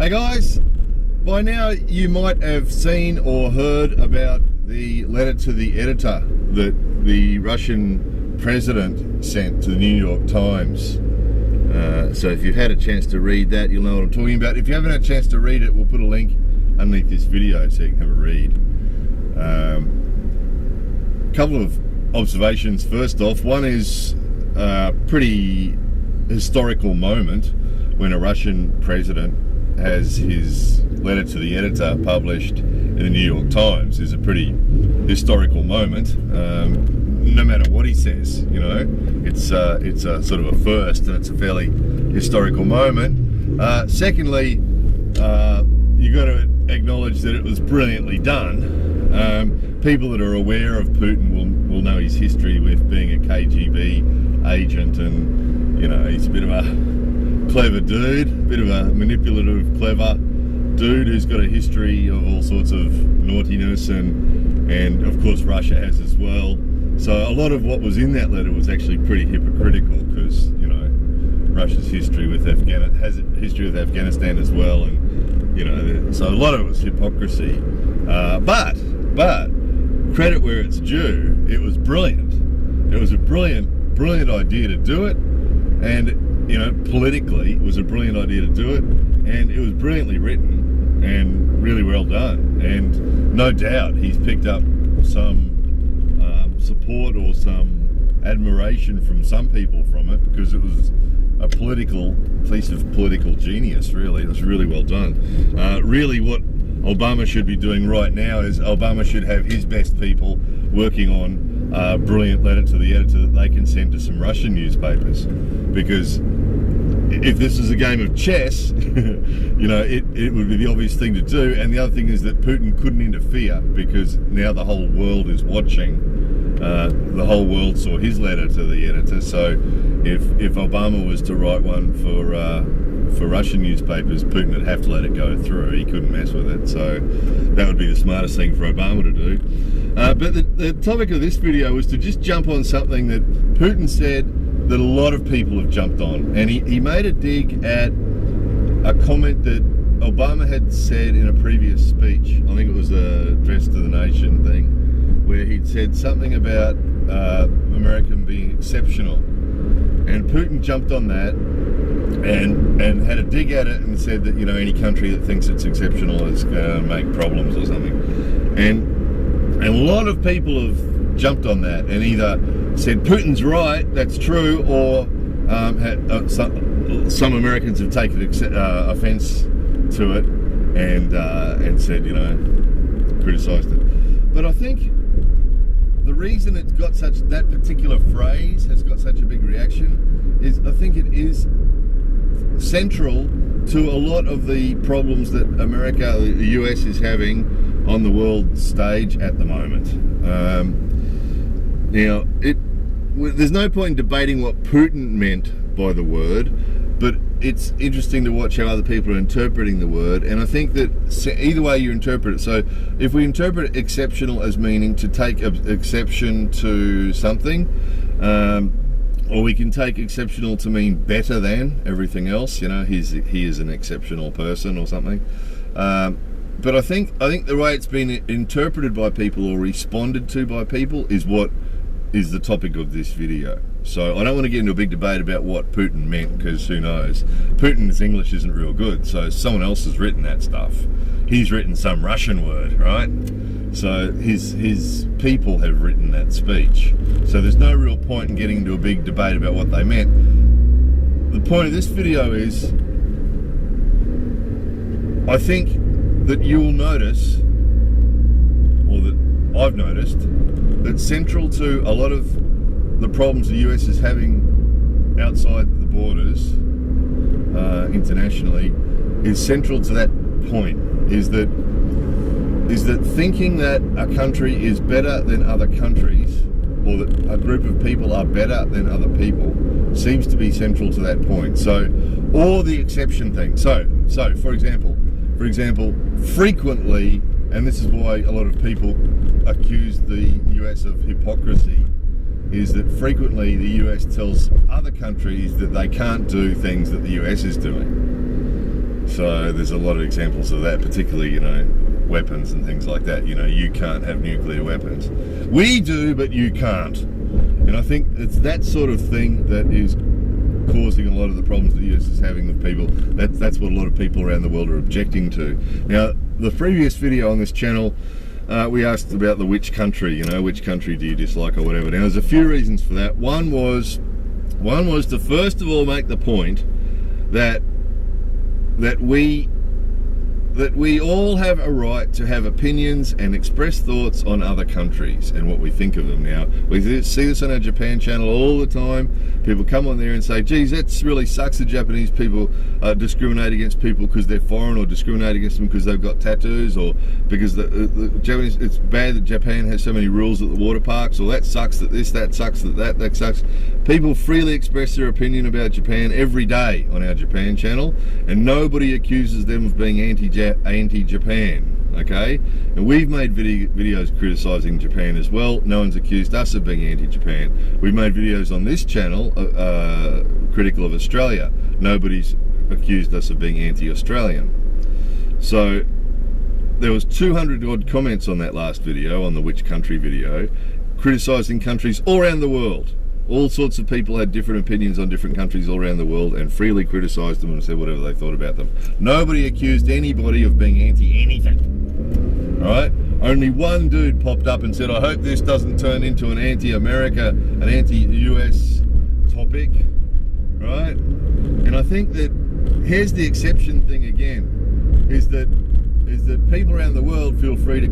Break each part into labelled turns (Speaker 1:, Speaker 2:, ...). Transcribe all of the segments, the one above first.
Speaker 1: Hey guys, by now you might have seen or heard about the letter to the editor that the Russian president sent to the New York Times. So if you've had a chance to read that, you'll know what I'm talking about. If you haven't had a chance to read it, we'll put a link underneath this video so you can have a read. Couple of observations first off. One is a pretty historical moment when a Russian president has his letter to the editor published in the New York Times. Is a pretty historical moment, no matter what he says. You know, it's a sort of a first, and it's a fairly historical moment. Secondly, you got to acknowledge that it was brilliantly done. People that are aware of Putin will know his history with being a KGB agent, and you know, he's a bit of a clever dude, a bit of a manipulative, clever dude who's got a history of all sorts of naughtiness, and of course Russia has as well. So a lot of what was in that letter was actually pretty hypocritical, because you know, Russia's history with has a history with Afghanistan as well, and you know, so a lot of it was hypocrisy. But credit where it's due, it was brilliant. It was a brilliant idea to do it, and you know, politically, it was a brilliant idea to do it, and it was brilliantly written and really well done. And no doubt he's picked up some support or some admiration from some people from it, because it was a piece of political genius, really. It was really well done. Really what Obama should be doing right now is Obama should have his best people working on a brilliant letter to the editor that they can send to some Russian newspapers, because if this is a game of chess, you know, it would be the obvious thing to do. And the other thing is that Putin couldn't interfere, because now the whole world is watching. The whole world saw his letter to the editor, so if Obama was to write one for Russian newspapers, Putin would have to let it go through. He couldn't mess with it, so that would be the smartest thing for Obama to do. But the topic of this video was to just jump on something that Putin said that a lot of people have jumped on, and he made a dig at a comment that Obama had said in a previous speech. I think it was a address to the nation thing, where he'd said something about America being exceptional, and Putin jumped on that and had a dig at it and said that, you know, any country that thinks it's exceptional is going to make problems or something. And a lot of people have jumped on that and either said Putin's right, that's true, or some Americans have taken offence to it and said, you know, criticised it. But I think the reason it's got that particular phrase has got such a big reaction is I think it is central to a lot of the problems that America, the US, is having on the world stage at the moment. Now, there's no point in debating what Putin meant by the word, but it's interesting to watch how other people are interpreting the word. And I think that either way you interpret it, so if we interpret exceptional as meaning to take exception to something, or we can take exceptional to mean better than everything else, you know, he is an exceptional person or something. But I think the way it's been interpreted by people or responded to by people is what is the topic of this video. So I don't want to get into a big debate about what Putin meant, because who knows. Putin's English isn't real good, so someone else has written that stuff. He's written some Russian word, right? So his people have written that speech. So there's no real point in getting into a big debate about what they meant. The point of this video is, I think that you'll notice, or that I've noticed, that central to a lot of the problems the US is having outside the borders, internationally, is central to that point, is that thinking that a country is better than other countries, or that a group of people are better than other people, seems to be central to that point. So, or the exception thing. So for example, frequently, and this is why a lot of people accuse the US of hypocrisy, is that frequently the US tells other countries that they can't do things that the US is doing. So there's a lot of examples of that, particularly, you know, weapons and things like that. You know, you can't have nuclear weapons. We do, but you can't. And I think it's that sort of thing that is causing a lot of the problems the US is having with people. That's what a lot of people around the world are objecting to. Now, the previous video on this channel, we asked about the which country, you know, which country do you dislike or whatever. Now, there's a few reasons for that. One was to first of all make the point that we all have a right to have opinions and express thoughts on other countries and what we think of them. Now, we see this on our Japan channel all the time. People come on there and say, geez, that really sucks that Japanese people discriminate against people because they're foreign, or discriminate against them because they've got tattoos, or because the Japanese, it's bad that Japan has so many rules at the water parks, or that sucks that this, that sucks that sucks. People freely express their opinion about Japan every day on our Japan channel, and nobody accuses them of being anti-Japan, okay? And we've made videos criticising Japan as well. No one's accused us of being anti-Japan. We've made videos on this channel critical of Australia. Nobody's accused us of being anti-Australian. So there was 200 odd comments on that last video, on the which country video, criticising countries all around the world. All sorts of people had different opinions on different countries all around the world and freely criticised them and said whatever they thought about them. Nobody accused anybody of being anti-anything, right? Only one dude popped up and said, I hope this doesn't turn into an anti-America, an anti-US topic, right? And I think that here's the exception thing again, is that people around the world feel free to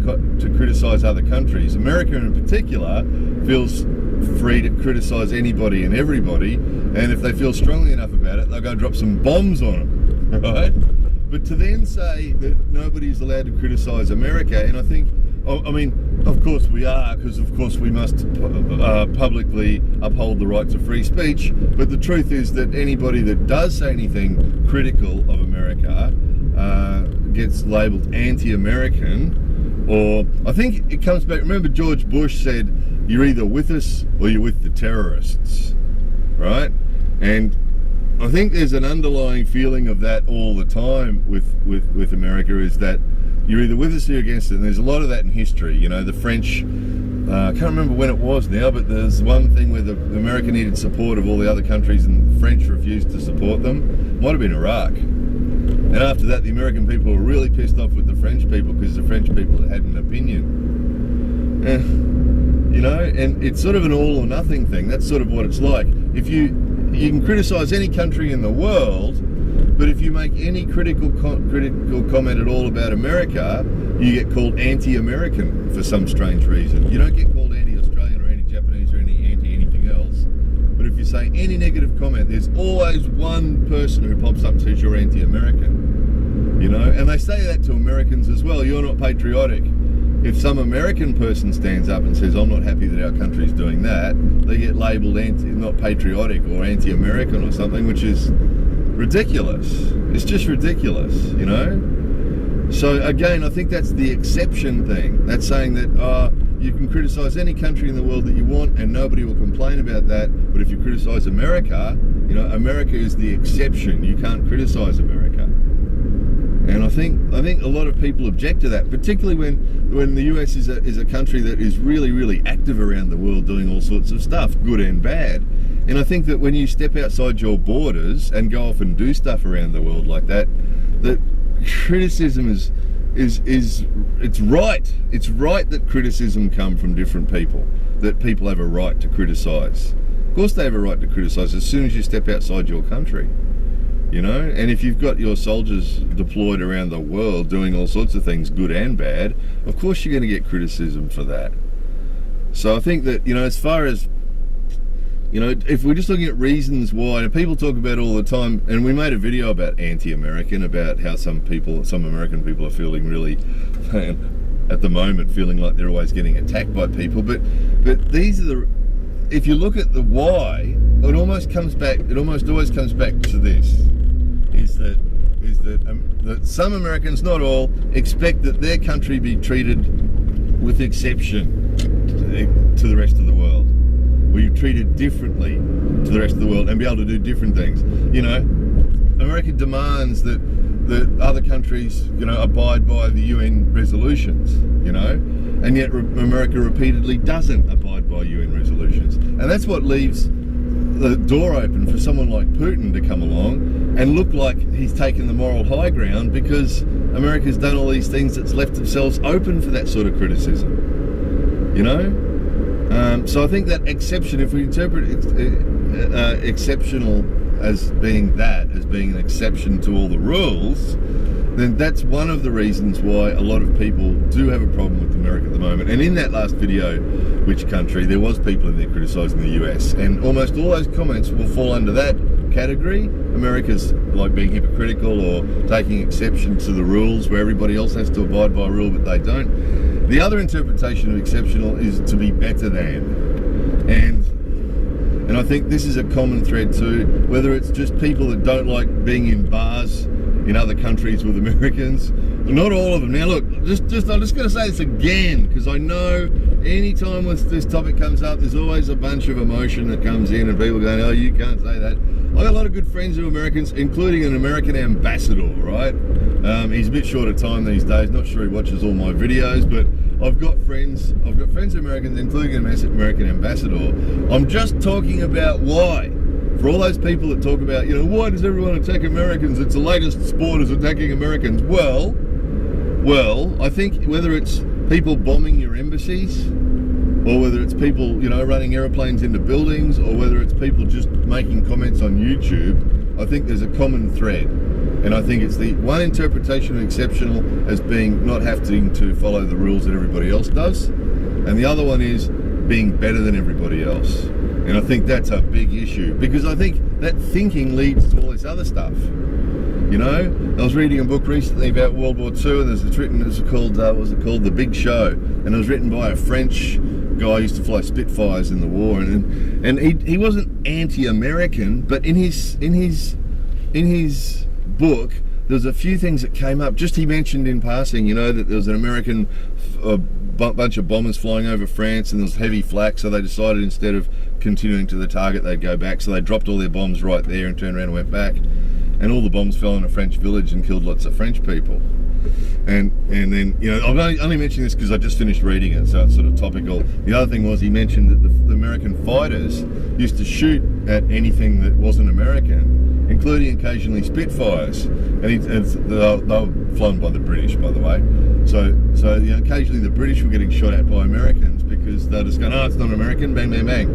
Speaker 1: criticise other countries. America in particular feels free to criticise anybody and everybody, and if they feel strongly enough about it, they'll go drop some bombs on them, right? But to then say that nobody's allowed to criticise America, and I think, I mean, of course we are, because of course we must publicly uphold the right to free speech, but the truth is that anybody that does say anything critical of America gets labelled anti-American, or I think it comes back, remember George Bush said, you're either with us or you're with the terrorists, right? And I think there's an underlying feeling of that all the time with America, is that you're either with us or you're against it. And there's a lot of that in history. You know, the French, I can't remember when it was now, but there's one thing where the America needed support of all the other countries and the French refused to support them. Might have been Iraq. And after that, the American people were really pissed off with the French people because the French people had an opinion. You know, and it's sort of an all or nothing thing. That's sort of what it's like. If you can criticise any country in the world, but if you make any critical comment at all about America, you get called anti-American for some strange reason. You don't get called anti-Australian or anti-Japanese or anti-anything else. But if you say any negative comment, there's always one person who pops up and says you're anti-American. You know, and they say that to Americans as well. You're not patriotic. If some American person stands up and says, I'm not happy that our country's doing that, they get labelled not patriotic or anti-American or something, which is ridiculous. It's just ridiculous, you know? So again, I think that's the exception thing. That's saying that you can criticise any country in the world that you want and nobody will complain about that, but if you criticise America, you know, America is the exception. You can't criticise America. And I think a lot of people object to that, particularly when the US is a country that is really, really active around the world doing all sorts of stuff, good and bad. And I think that when you step outside your borders and go off and do stuff around the world like that, that criticism is it's right. It's right that criticism come from different people, that people have a right to criticise. Of course they have a right to criticise as soon as you step outside your country. You know, and if you've got your soldiers deployed around the world doing all sorts of things, good and bad, of course you're going to get criticism for that. So I think that, you know, as far as, you know, if we're just looking at reasons why, and people talk about all the time, and we made a video about anti-American, about how some American people are feeling really, at the moment, feeling like they're always getting attacked by people, but these are the, if you look at the why, it almost always comes back to this. Is that some Americans, not all, expect that their country be treated with exception to the rest of the world. Where you're treated differently to the rest of the world and be able to do different things. You know, America demands that that other countries, abide by the UN resolutions, and yet America repeatedly doesn't abide by UN resolutions. And that's what leaves the door open for someone like Putin to come along and look like he's taken the moral high ground, because America's done all these things that's left themselves open for that sort of criticism, So I think that exception, if we interpret exceptional as being an exception to all the rules, then that's one of the reasons why a lot of people do have a problem with America at the moment. And in that last video, which country, there was people in there criticising the US, and almost all those comments will fall under that category. America's like being hypocritical or taking exception to the rules where everybody else has to abide by a rule but they don't. The other interpretation of exceptional is to be better than. And I think this is a common thread too, whether it's just people that don't like being in bars in other countries with Americans. Not all of them. Now look, I'm just going to say this again, because I know any time when this topic comes up, there's always a bunch of emotion that comes in and people going, oh, you can't say that. I've got a lot of good friends who are Americans, including an American ambassador, right? He's a bit short of time these days, not sure he watches all my videos, but I've got friends who are Americans, including an American ambassador. I'm just talking about why. For all those people that talk about, why does everyone attack Americans? It's the latest sport is attacking Americans. Well, I think whether it's people bombing your embassies, or whether it's people, running airplanes into buildings, or whether it's people just making comments on YouTube, I think there's a common thread. And I think it's the one interpretation of exceptional as being not having to follow the rules that everybody else does, and the other one is being better than everybody else. And I think that's a big issue, because I think that thinking leads to all this other stuff. I was reading a book recently about World War II, and it's called The Big Show, and it was written by a French guy who used to fly Spitfires in the war, and he wasn't anti-American, but in his book there's a few things that came up. Just he mentioned in passing, that there was an American bunch of bombers flying over France, and there was heavy flak, so they decided instead of continuing to the target they'd go back, so they dropped all their bombs right there and turned around and went back, and all the bombs fell in a French village and killed lots of French people. And then, I'm only mentioning this because I just finished reading it, so it's sort of topical. The other thing was he mentioned that the American fighters used to shoot at anything that wasn't American, including occasionally Spitfires, and they were flown by the British, by the way. So occasionally the British were getting shot at by Americans because they're just going, oh, it's not American, bang, bang, bang.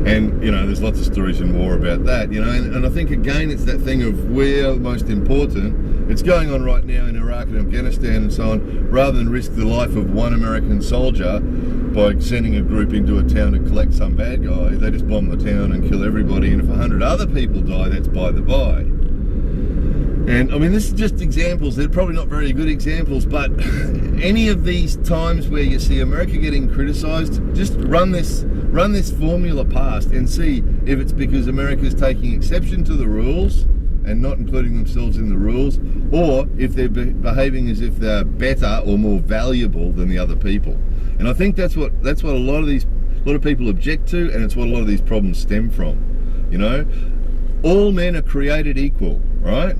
Speaker 1: And, there's lots of stories in war about that, and I think, again, it's that thing of we're most important. It's going on right now in Iraq and Afghanistan and so on. Rather than risk the life of one American soldier by sending a group into a town to collect some bad guy, they just bomb the town and kill everybody, and if 100 other people die, that's by the by. And I mean, this is just examples. They're probably not very good examples, but any of these times where you see America getting criticized, just run this formula past and see if it's because America's taking exception to the rules and not including themselves in the rules, or if they're behaving as if they're better or more valuable than the other people. And I think that's what a lot of people object to, and it's what a lot of these problems stem from. All men are created equal, right?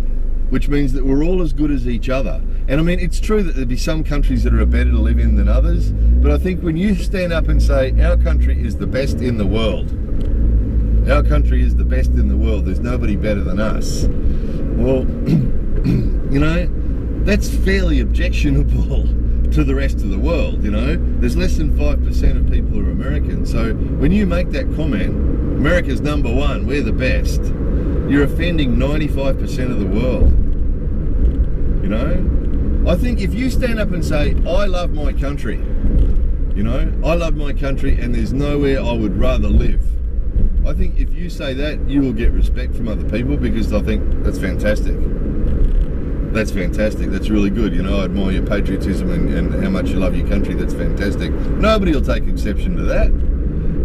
Speaker 1: Which means that we're all as good as each other. And I mean, it's true that there'd be some countries that are better to live in than others, but I think when you stand up and say, our country is the best in the world, our country is the best in the world, there's nobody better than us, well, that's fairly objectionable to the rest of the world, There's less than 5% of people who are American. So when you make that comment, America's number one, we're the best, you're offending 95% of the world. I think if you stand up and say, I love my country, I love my country and there's nowhere I would rather live, I think if you say that, you will get respect from other people, because I think that's fantastic. That's fantastic. That's really good. I admire your patriotism and how much you love your country. That's fantastic. Nobody will take exception to that.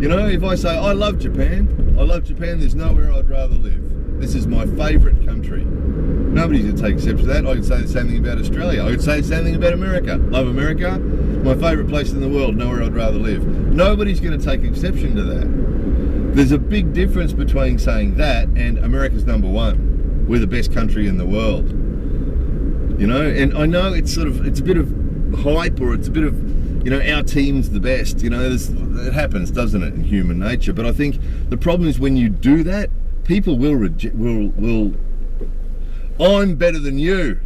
Speaker 1: If I say, I love Japan, there's nowhere I'd rather live. This is my favourite country. Nobody's going to take exception to that. I could say the same thing about Australia. I could say the same thing about America. Love America, my favourite place in the world, nowhere I'd rather live. Nobody's going to take exception to that. There's a big difference between saying that and America's number one. We're the best country in the world. You know, and I know it's a bit of hype, or it's a bit of, you know, our team's the best. You know, it happens, doesn't it, in human nature? But I think the problem is when you do that, people will I'm better than you.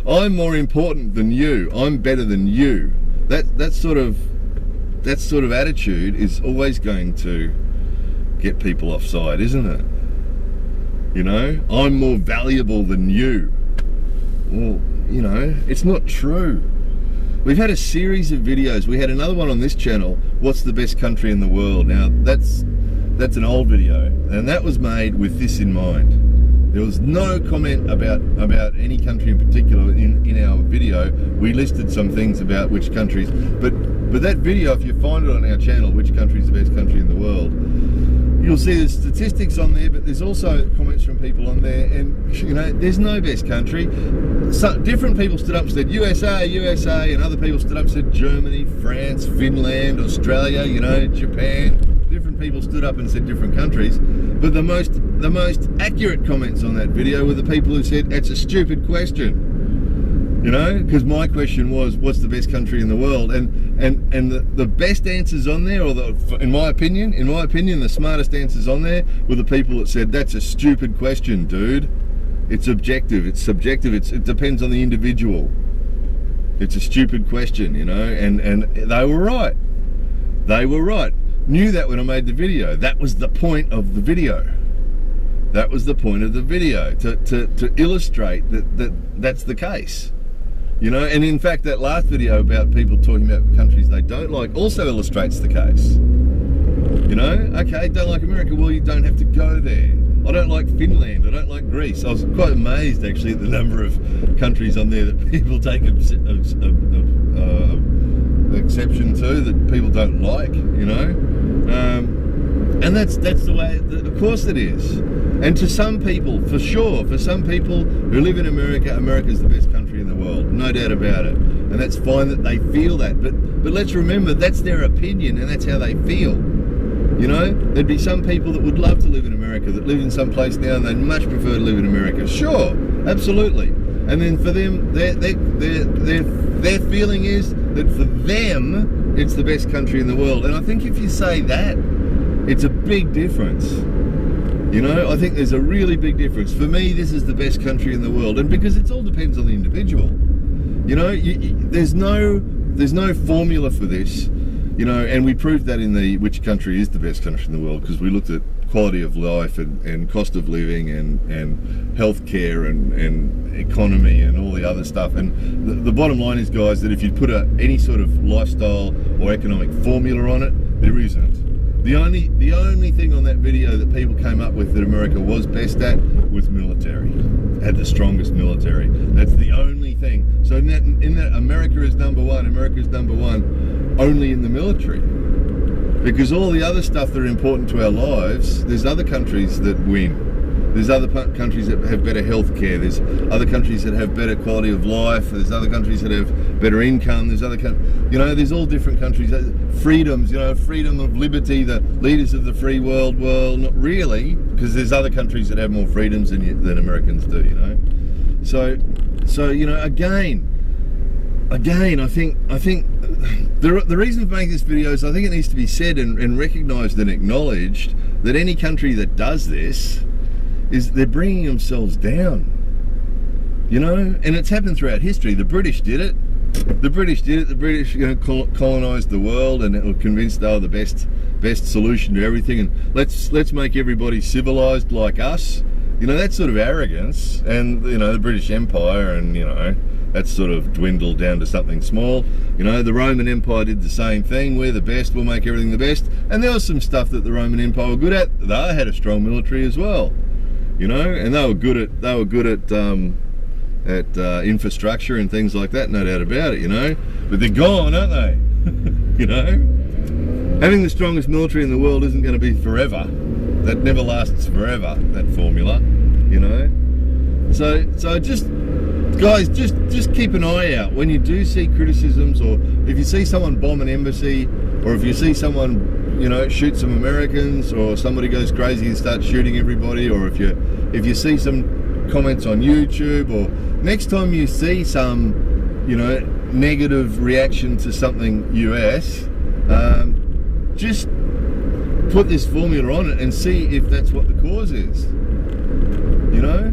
Speaker 1: I'm more important than you. I'm better than you. That sort of attitude is always going to get people offside, isn't it? You know, I'm more valuable than you. Well, you know, it's not true. We've had a series of videos. We had another one on this channel, what's the best country in the world? Now, that's an old video, and that was made with this in mind. There was no comment about any country in particular in our video. We listed some things about which countries, but that video, if you find it on our channel, which country is the best country in the world, you'll see there's statistics on there, but there's also comments from people on there, and you know, there's no best country. So different people stood up and said USA, and other people stood up and said Germany, France, Finland, Australia, you know, Japan. Different people stood up and said different countries, but the most accurate comments on that video were the people who said it's a stupid question. You know, because my question was, what's the best country in the world? And the best answers on there, or in my opinion, the smartest answers on there were the people that said, that's a stupid question, dude. It's objective, it's subjective, it depends on the individual. It's a stupid question, you know, and they were right. They were right. Knew that when I made the video. That was the point of the video. That was the point of the video, to illustrate that's the case. You know, and in fact, that last video about people talking about countries they don't like also illustrates the case. You know, okay, don't like America, well, you don't have to go there. I don't like Finland, I don't like Greece. I was quite amazed, actually, at the number of countries on there that people take exception to, that people don't like, you know. And that's the way, of course it is. And to some people, for sure, for some people who live in America, America's the best country in the world, no doubt about it. And that's fine that they feel that, but let's remember, that's their opinion and that's how they feel. You know, there'd be some people that would love to live in America, that live in some place now and they'd much prefer to live in America. Sure, absolutely. And then for them, their feeling is that for them, it's the best country in the world. And I think if you say that, it's a big difference. You know, I think there's a really big difference. For me, this is the best country in the world, and because it all depends on the individual. You know, there's no formula for this. You know, and we proved that in the which country is the best country in the world, because we looked at quality of life and cost of living and healthcare and economy and all the other stuff. And the bottom line is, guys, that if you put any sort of lifestyle or economic formula on it, there isn't. The only thing on that video that people came up with that America was best at was military. Had the strongest military. That's the only thing. So in that America is number one. America is number one only in the military. Because all the other stuff that are important to our lives, there's other countries that win. There's other countries that have better health care. There's other countries that have better quality of life. There's other countries that have better income. There's other you know, there's all different countries. Freedoms, you know, freedom of liberty, the leaders of the free world. Well, not really, because there's other countries that have more freedoms than Americans do, you know. So you know, again, I think the reason for making this video is I think it needs to be said and recognised and acknowledged that any country that does this is they're bringing themselves down, you know. And it's happened throughout history. The British did it. The British, you know, colonised the world, and it was convinced they were the best solution to everything. And let's make everybody civilised like us. You know, that sort of arrogance, and you know, the British Empire, and you know, that's sort of dwindled down to something small. You know, the Roman Empire did the same thing. We're the best. We'll make everything the best. And there was some stuff that the Roman Empire were good at. They had a strong military as well. You know, and they were good at infrastructure and things like that, no doubt about it, you know. But they're gone, aren't they? You know, having the strongest military in the world isn't going to be forever. That never lasts forever, that formula, you know. So just, guys, just keep an eye out when you do see criticisms, or if you see someone bomb an embassy, or if you see someone, you know, shoot some Americans, or somebody goes crazy and starts shooting everybody, or if you see some comments on YouTube, or next time you see some, you know, negative reaction to something US, just put this formula on it and see if that's what the cause is. You know,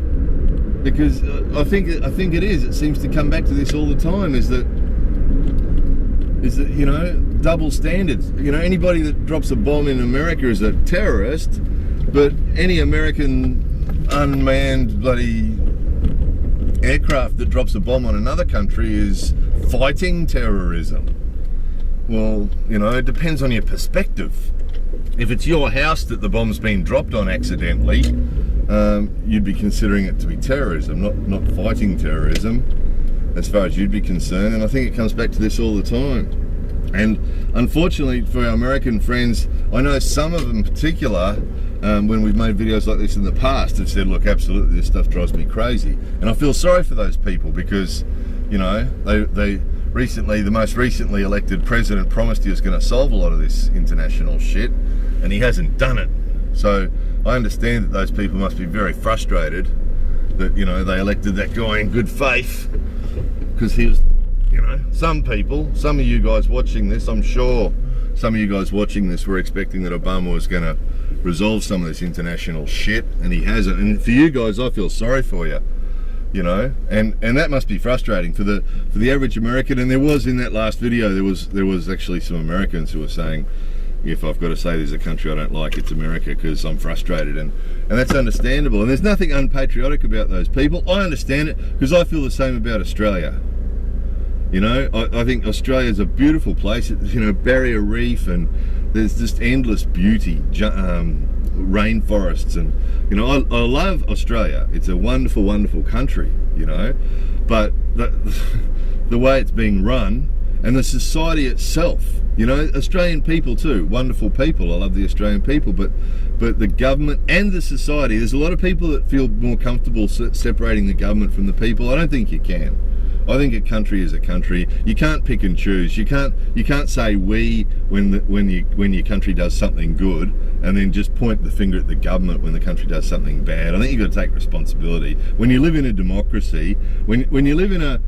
Speaker 1: because I think it is. It seems to come back to this all the time. Is that you know, double standards. You know, anybody that drops a bomb in America is a terrorist, but any American unmanned bloody aircraft that drops a bomb on another country is fighting terrorism. Well, you know, it depends on your perspective. If it's your house that the bomb's been dropped on accidentally, you'd be considering it to be terrorism, not fighting terrorism, as far as you'd be concerned. And I think it comes back to this all the time. And unfortunately for our American friends, I know some of them in particular, when we've made videos like this in the past, have said, look, absolutely, this stuff drives me crazy. And I feel sorry for those people because, you know, they recently, the most recently elected president promised he was going to solve a lot of this international shit, and he hasn't done it. So I understand that those people must be very frustrated that, you know, they elected that guy in good faith, because he was, you know, some people, some of you guys watching this, I'm sure some of you guys watching this were expecting that Obama was going to resolve some of this international shit, and he hasn't. And for you guys, I feel sorry for you. You know, and that must be frustrating for the average American. And there was, in that last video, there was actually some Americans who were saying, if I've got to say there's a country I don't like, it's America, because I'm frustrated, and that's understandable. And there's nothing unpatriotic about those people. I understand it, because I feel the same about Australia. You know, I think Australia's a beautiful place. You know, barrier reef, and there's just endless beauty, rainforests, and, you know, I love Australia. It's a wonderful, wonderful country, you know, but the way it's being run, and the society itself, you know, Australian people too, wonderful people. I love the Australian people, but the government and the society, there's a lot of people that feel more comfortable separating the government from the people. I don't think you can. I think a country is a country. You can't pick and choose. You can't say we when your country does something good, and then just point the finger at the government when the country does something bad. I think you've got to take responsibility. When you live in a democracy, when you live in a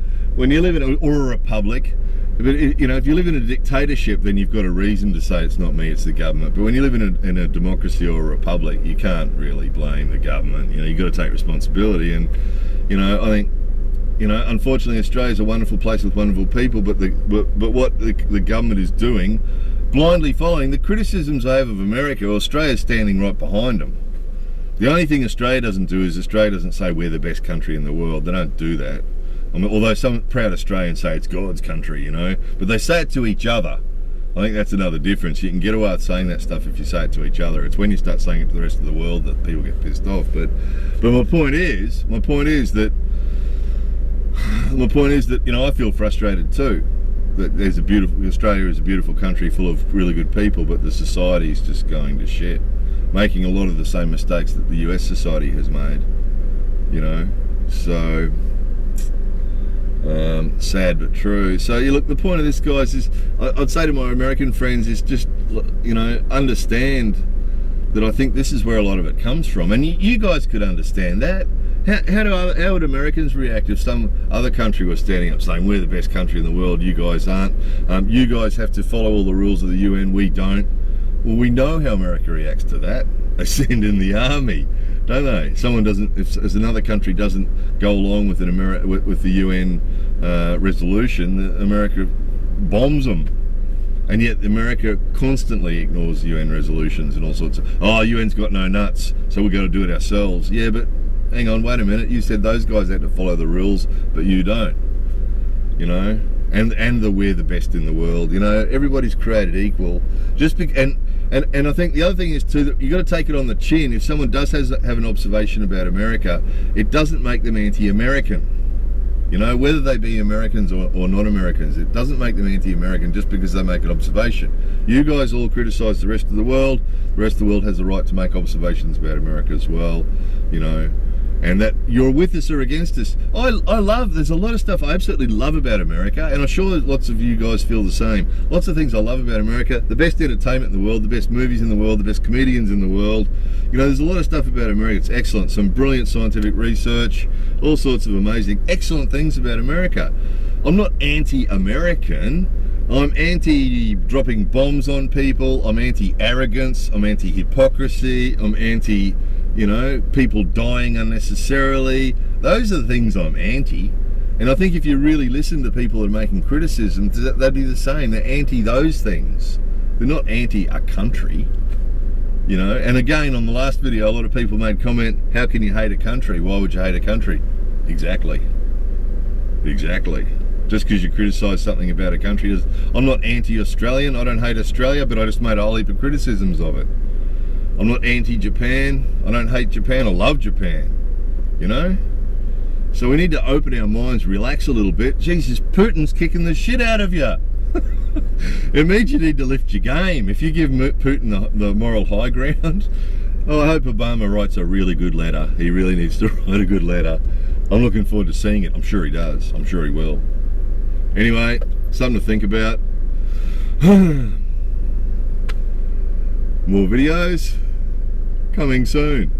Speaker 1: or a republic, but you know, if you live in a dictatorship, then you've got a reason to say it's not me, it's the government. But when you live in a democracy or a republic, you can't really blame the government. You know, you've got to take responsibility. And, you know, I think, you know, unfortunately, Australia's a wonderful place with wonderful people, but what the government is doing, blindly following the criticisms they have of America, Australia's standing right behind them. The only thing Australia doesn't do is Australia doesn't say we're the best country in the world. They don't do that. I mean, although some proud Australians say it's God's country, you know, but they say it to each other. I think that's another difference. You can get away with saying that stuff if you say it to each other. It's when you start saying it to the rest of the world that people get pissed off. But my point is that you know, I feel frustrated too. That Australia is a beautiful country full of really good people, but the society is just going to shit, making a lot of the same mistakes that the US society has made. You know, so sad but true. So you look, the point of this, guys, is I'd say to my American friends is just, you know, understand that I think this is where a lot of it comes from, and you guys could understand that. How would Americans react if some other country was standing up saying we're the best country in the world, you guys aren't, you guys have to follow all the rules of the UN, we don't? Well, we know how America reacts to that. They send in the army, don't they? If another country doesn't go along with with the UN resolution, America bombs them. And yet America constantly ignores UN resolutions and all sorts of, UN's got no nuts, so we've got to do it ourselves. Yeah, but hang on, wait a minute, you said those guys had to follow the rules, but you don't. You know? And we're the best in the world. You know, everybody's created equal. And I think the other thing is too, that you've got to take it on the chin. If someone does have an observation about America, it doesn't make them anti-American. You know, whether they be Americans or not Americans, it doesn't make them anti-American just because they make an observation. You guys all criticise the rest of the world. The rest of the world has the right to make observations about America as well, you know. and that you're with us or against us. There's a lot of stuff I absolutely love about America, and I'm sure lots of you guys feel the same. Lots of things I love about America: the best entertainment in the world, the best movies in the world, the best comedians in the world. You know, there's a lot of stuff about America. It's excellent. Some brilliant scientific research, all sorts of amazing, excellent things about America. I'm not anti-American. I'm anti-dropping bombs on people. I'm anti-arrogance. I'm anti-hypocrisy. I'm anti, people dying unnecessarily. Those are the things I'm anti. And I think if you really listen to people that are making criticisms, they'd be the same. They're anti those things. They're not anti a country. And again, on the last video, a lot of people made comment, how can you hate a country? Why would you hate a country? Exactly. Just because you criticise something about a country. I'm not anti-Australian. I don't hate Australia, but I just made a whole heap of criticisms of it. I'm not anti-Japan. I don't hate Japan. I love Japan. So we need to open our minds, relax a little bit. Jesus, Putin's kicking the shit out of you. It means you need to lift your game. If you give Putin the moral high ground, I hope Obama writes a really good letter. He really needs to write a good letter. I'm looking forward to seeing it. I'm sure he does. I'm sure he will. Anyway, something to think about. More videos coming soon.